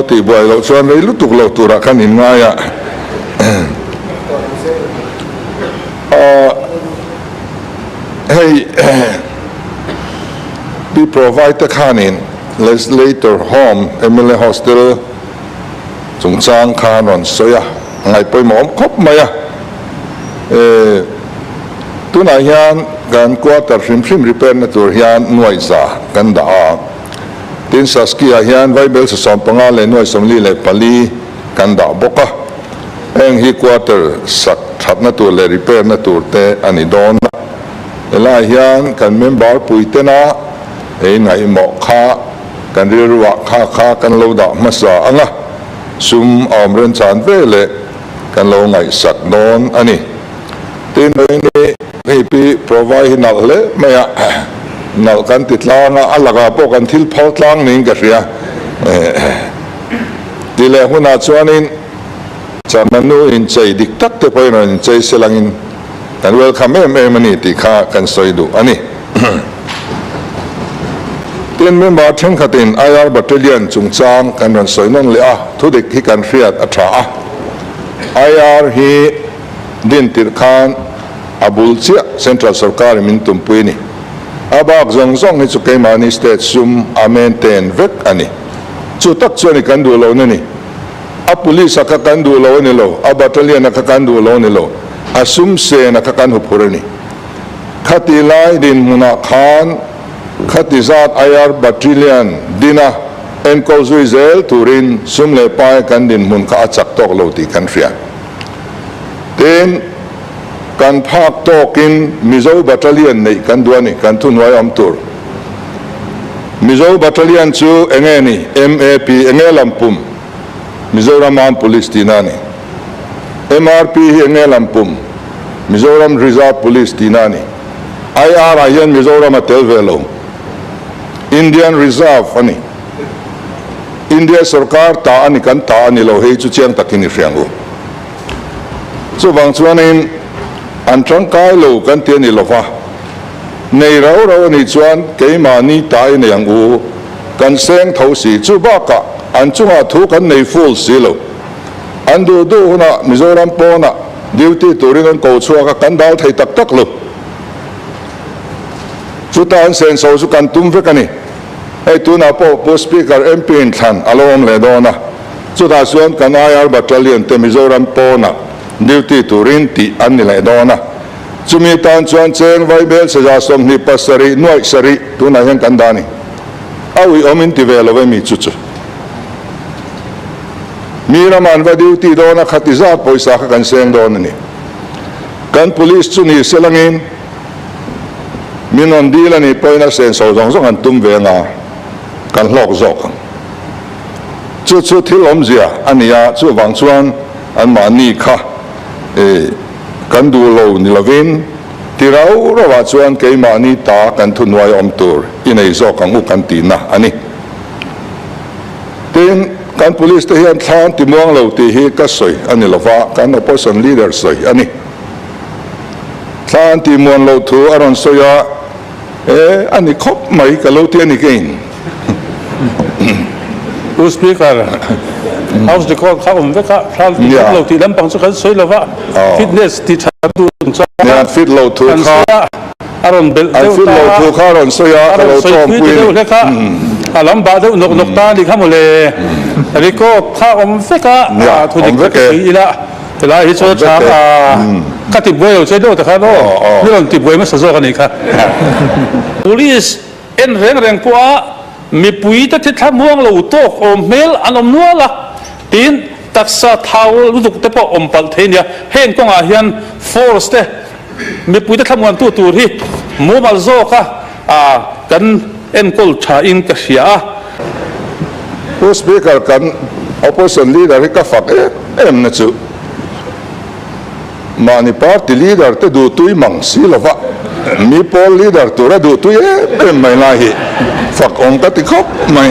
ti boy lo chuan rei lutuk lo tura kan in nga ya hey be provide the khanin later home emile hostel chung chang khanon soya ngai poi mom khop maya tuna hian gan quarter hrim repair na tur hian nuai za kan da tin saskia hian bible sa sompanga le nuai somli le pali kan da boka eng hi quarter sak that na tur le repair na tur te ani don la hian kan member puitena ngai mo kha kan rirwa kha kan lo da masa anga sum omren chan vele kan lo ngai sak don ani tin ni pi provide nal le maya nal kan titlanga alaga po kan thil phau tlang ning ka ria dile huna chuanin chamanu in chei dik tak te poin in chei selangin kan welcome em ani ti kha kan soidu ani tin member theng khatin IR battalion chungchang kan ran soinon le a thudik hi kan riat atha a IR hi din tir khan abulchia central Sawrkar min tumpuini abak zong hi chukai mani state sum amen ten vek ani chu tak chuani kan du lo ni a police ka kan du lo ni lo a battalion ka kan du lo ni lo asum se na ka kan hu phurani khati lai din muna khan khati zat IR battalion dina enko zuizel turin sumle pai kan din mun ka achak tok lo ti kan ria ten kan phak tokin mizo battalion nei kan duani kan thunwai am tur mizo battalion chu engeni MAP engelampum Mizoram Police tinani MRP engelampum Mizoram Reserve Police tinani IR ayan Mizoram atelvelo Indian Reserve ani India Sawrkar ta ani kan ta ani lo hei chu chiang takini riangu chu wang chuanin an trangkai lo kan tiani lofa nei rau ni chuan keima ni tai ne yang u kan seng tho si chu ba ka an chunga thu kan nei full si lo an du huna Mizoram pona duty turin an ko chua ka kan dal thei tak lo chu ta an sen so su kan tum ve kani ei tu na po speaker MP in than alom le dona chu ta suan kan IR battalion te Mizoram pona duty turin ti an le dona chumi tan chuan cheng vai bel se ja som ni pasari nuai sari tu na hen kan dani awi omin ti velo ve mi chu miraman va duty dona khatiza poisa ka kan seng don ni kan police chu ni selangin minon dila ni poina sen so jong an tum ve nga kan lok zok chu thil om zia ania chu wang chuan an ma ni kha kan du lo ni lovin tirau rawa chuan ke ma ni ta kan thunwai om tur inei zo kan u kan ti na ani tin kan police te hian thlan ti muang lo ti hi ka soi ani lova kan opposition leader soi ani thlan ti muang lo thu aron soya ani khop mai ka lo ti ani kein u speaker house the call khawm veka thlan ti lo ti lampang chu kan soi lova fitness ti thadu ya fit lo thu kha aron bel fit lo thu kha aron soya ka lo tom pui alam ba de nok ta ni khamole riko kha veka thu dik ke ila tela hi chu cha ka ti boy che do ta kha no ni lon ti boy ma sa zo ka ni kha police en reng puwa mi pui ta thla muang lo to om mel anom nuala tin taksa thawul luduk te po om pal thenia hen konga hian force te mi pui ta thlamwan tu hi mo mal zo ka kan en kol tha in ka sia o speaker kan opposition leader ka fak em na chu mani party leader te du tui mang si lova mi pol leader tu ra du tui em mai la hi fak ong ka ti khop mai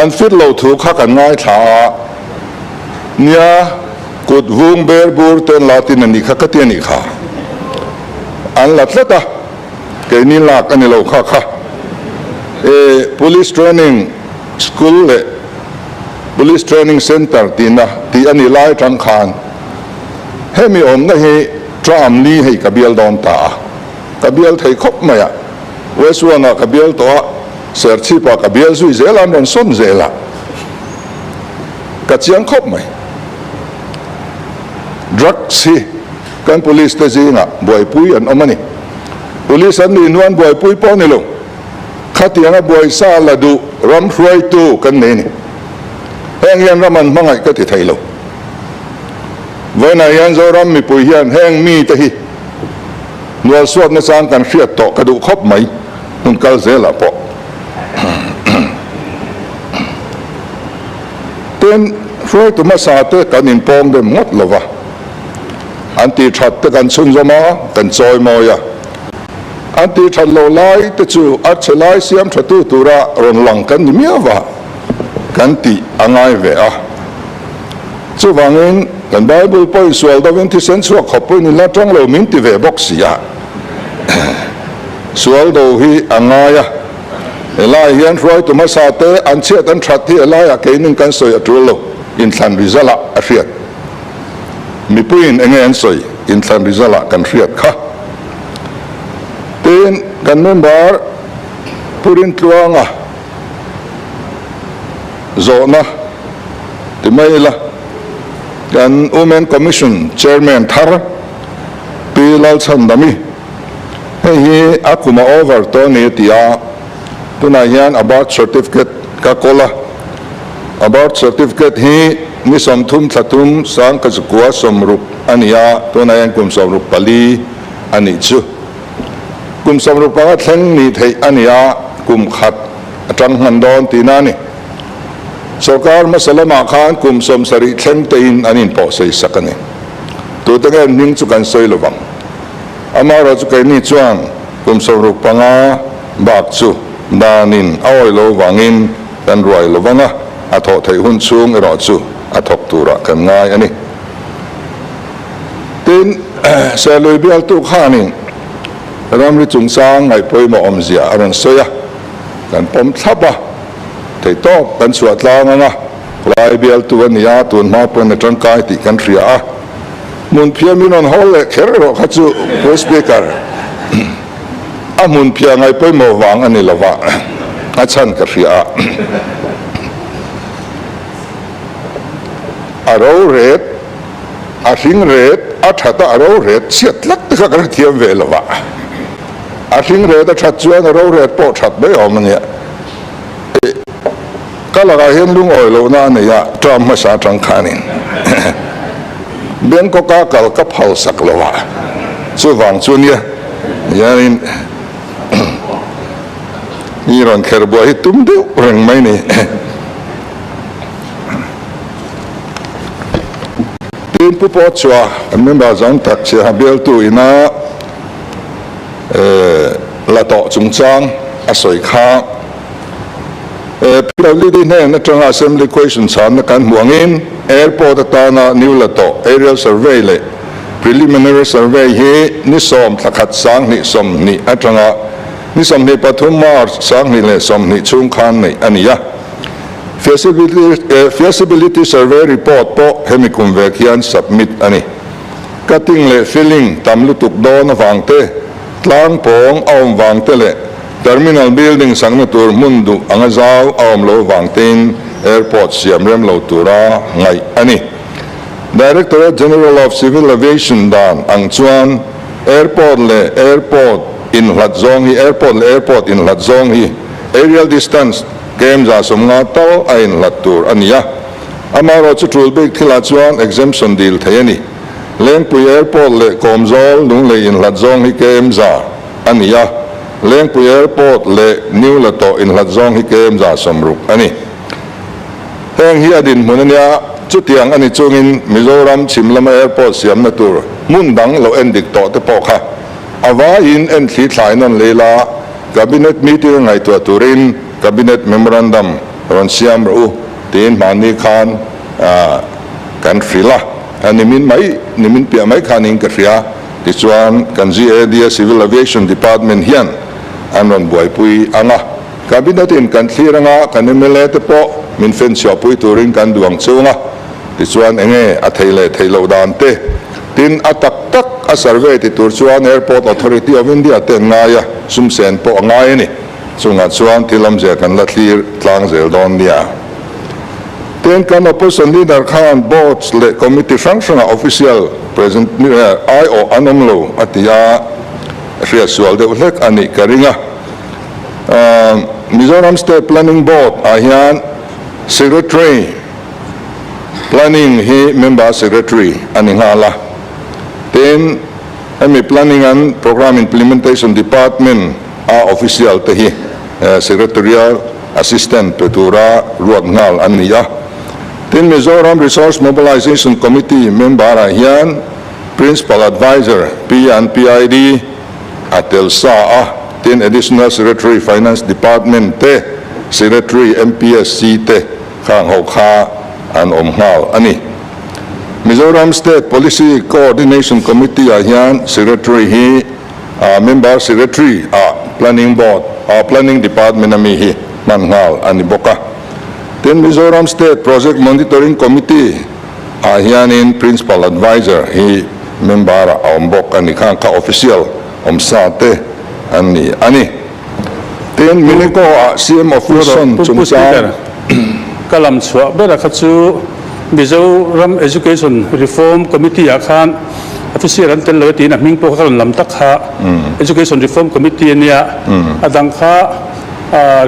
an fit lo thu kha kan ngai tha nia kut vung ber bur ten latin ani kha ka ti ani kha an latlata cái ni lạc anh lâu khác khác police training school le police training center tina ti ani lai tang khan hemi om na hi tram li hei kabial don ta kabial thei khop maya wesuanga kabial to ser chi pa kabial zui zelam ron son zela ka chiang khop mai drugs hi kan police te zinga boy pui an omani police an ni nuan boy pui po ni lo khatianga boy sa la du ram hruai tu kan ne ni heng yan raman mangai ka ti thailo vena yan zo ram mi pui hian heng mi te hi nual suat na sang kan hriat to ka du khop mai hun kal zela po ten hruai tu ma sa te kan in pong de ngot lova anti that te kan chun zoma kan choi moya anti that lo lai te chu at chelai siam thatu tura ron lang kan ni miawa kan ti angai ve a chu wangin kan bible poi sual da 20 cent chu khopoi ni la tang lo min ti ve box ya sual do hi angaya elai hian roi tu ma sa te an che tan that hi elai a ke ning kan soi atulo in than rizala a riat mi puin engen soi in than rizala kan riat kha ten kan member purin tluanga zona ti maila kan women commission chairman thar pilal chandami hei akuma over to ni tia tuna hian about certificate ka kola about certificate hi ni som thum thatum sang ka chukwa somrup ania tuna hian kum somrup pali ani chu kum somrup pa thleng ni thei ania kum khat atang handon tinani Sawrkar masalama khan kum som sari thleng tein anin po sei sakani tu tanga ning chu kan soi lowang amara chu kai ni chuang kum somrup panga bak chu danin awai lo wangin kan roi lowanga atho thei hun chung ero chu athok tura kan ngai ani tin saloi bial tu khanin ramri chungsang ngai poimo omzia aron soya kan pom thapa thei to kan suat langa lai bial tu ania tun ma pon na tangkai ti kan ria mun phiamin on hole kherro khachu speaker amun phia ngai poimo wang ani lova achan ka ria aro red a ring red a thata aro red chiat lak ta ka thiam ve lova a ring red a that chuan aro red po that be omania kala ga hen lung oi lo na ne ya tram ma sa tang khanin ben ko ka kal ka phal sak lova chu wang chu nia yain ni ron kherbo hi tum de reng mai ni tin pu po chwa member zong tak che habel tu ina la to chung chang a soi kha PWD ne na tang assembly question chan kan muangin airport ta na new la to aerial survey le preliminary survey hi ni som thakhat sang ni som ni atanga ni som ni pathum mar sang ni le som ni chung khan nei ania feasibility survey report po hemikum vekian submit ani cutting le filling tamlu tuk don wangte tlang pong aum wangte le terminal building sangna tur mundu angazau aum lo wangtin airport siam rem lo tura ngai ani Directorate General of Civil Aviation dan ang chuan airport le airport in Latzong hi airport in Latzong hi aerial distance game za somnga to ain latur ania amaro chu tulbek thila chuan exemption deal thayani lengpui airport le komzol nung le in Latzong hi game za ania lengpui airport le new lato in Latzong hi game za somrup ani heng hi adin munania chutiang ani chungin Mizoram Chimlama airport siam na tur mundang lo Addict to te pokha awa in en thli thlai non lela cabinet meeting ngai tu turin cabinet memorandum ron siam ru tin mani khan kan frila animin mai nimin pia mai khanin ka ria ti chuan kan GAD Civil Aviation Department hian an ron buai pui anga cabinet in kan thliranga kan MLA te po min fen sia pui turin kan duang chunga ti chuan enge a theilo dan te tin atak tak a survey ti tur chuan Airport Authority of India te ngaya sumsen po ngai ni chunga chuan thilam je kan la thlir tlang zel don nia ten kan opposition leader khan boards le committee functional official present IO anomlo atia riasual de ulek ani karinga Mizoram State Planning Board ahian secretary planning hi member secretary ani ngala ten ami planning and program implementation department a official te hi secretarial assistant petura ruat ngal ania ten Mizoram Resource Mobilization Committee member ahian principal advisor PID atel sa ten additional secretary finance department te secretary MPSC te khang ho kha an omhal ani Mizoram State Policy Coordination Committee ahian secretary hi member secretary planning board planning department ami hi manhal ani boka ten Mizoram State Project Monitoring Committee ahian in principal advisor hi member ombok ani khang ka official omsa te ani ten miniko CM official chungsa kalam chua bera khachu Mizoram Education Reform Committee akhan official an tel lotin a ming po kalam lam tak kha Education Reform Committee nia adang kha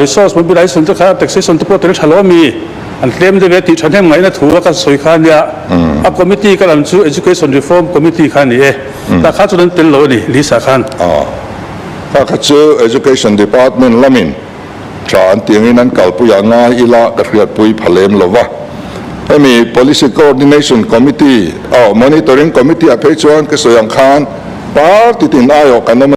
resource mobilization te kha taxation te po tel thalomi an claim de ti thanem ngai na thuwa ka soi khan ya a committee kalam chu Education Reform Committee khan ni ta kha chu tel lo ni lisa khan Kakachu Education Department lamin chan tiangin an kalpuya nga ila kriat pui phalem lova emi Policy Coordination Committee Monitoring Committee a phechuan ke soyang khan par titin ayo kanam